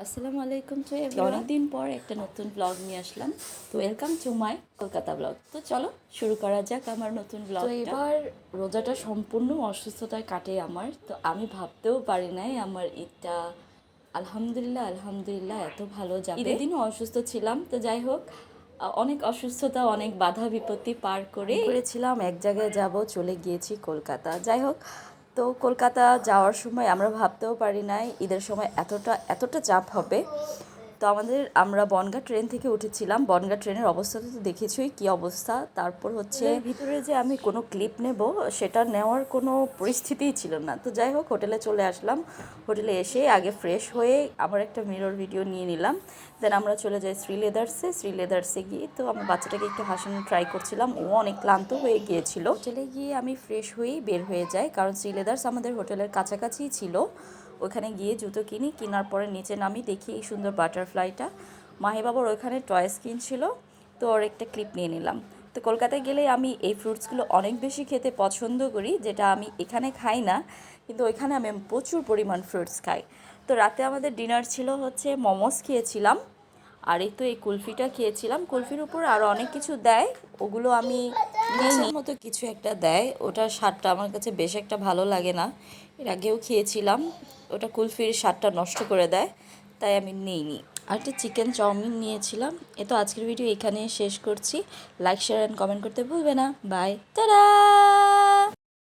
আসসালামু আলাইকুম to everyone. অনেকদিন পর একটা নতুন ব্লগ নিয়ে আসলাম। তো welcome to my Kolkata blog. তো চলো শুরু করা যাক আমার নতুন ব্লগ। তো এবার রোজাটা সম্পূর্ণ অসুস্থতায় কাটে আমার। তো আমি ভাবতেও পারি নাই আমার ঈদটা আলহামদুলিল্লাহ এত ভালো যাবে। ঈদের দিনও অসুস্থ ছিলাম। তো যাই হোক, অনেক অসুস্থতা, অনেক বাধা বিপত্তি পার করেছিলাম এক জায়গায় যাব, চলে গিয়েছি কলকাতা। যাই হোক, তো কলকাতা যাওয়ার সময় আমরা ভাবতেও পারি নাই ঈদের সময় এতটা চাপ হবে। তো আমরা বনগাঁ ট্রেন থেকে উঠেছিলাম। বনগাঁ ট্রেনের অবস্থা তো দেখেছই কী অবস্থা। তারপর হচ্ছে ভিতরে যে আমি কোনো ক্লিপ নেব সেটা নেওয়ার কোনো পরিস্থিতিই ছিল না। তো যাই হোক, হোটেলে চলে আসলাম। হোটেলে এসে আগে ফ্রেশ হয়ে আবার একটা মিরর ভিডিও নিয়ে নিলাম। দেন আমরা চলে যাই শ্রী লেদার্সে গিয়ে তো আমার বাচ্চাটাকে একটু হাসানোর ট্রাই করছিলাম। ও অনেক ক্লান্ত হয়ে গিয়েছিল। হোটেলে গিয়ে আমি ফ্রেশ হয়েই বের হয়ে যাই, কারণ শ্রী লেদার্স আমাদের হোটেলের কাছাকাছিই ছিল। ওখানে গিয়ে জুতো কেনার পরে নিচে নামি, দেখি এই সুন্দর বাটারফ্লাইটা। মাহি বাবার ওইখানে টয়েস কিনছিল, তো ওর একটা ক্লিপ নিয়ে নিলাম। তো কলকাতায় গেলে আমি এই ফ্রুটসগুলো অনেক বেশি খেতে পছন্দ করি, যেটা আমি এখানে খাই না, কিন্তু ওইখানে আমি প্রচুর পরিমাণ ফ্রুটস খাই। তো রাতে আমাদের ডিনার ছিল হচ্ছে মোমোস খেয়েছিলাম, আর এই তো এই কুলফিটা খেয়েছিলাম। কুলফির উপর আরও অনেক কিছু দেয়, ওগুলো আমি নেই মতো কিছু একটা দেয়, ওটার স্বাদটা আমার কাছে বেশ একটা ভালো লাগে না। এর আগেও খেয়েছিলাম, ওটা কুলফির স্বাদটা নষ্ট করে দেয়, তাই আমি নিইনি। আর একটা চিকেন চাউমিন নিয়েছিলাম। এ তো আজকের ভিডিও এখানেই শেষ করছি। লাইক, শেয়ার অ্যান্ড কমেন্ট করতে ভুলবে না। Bye, tata.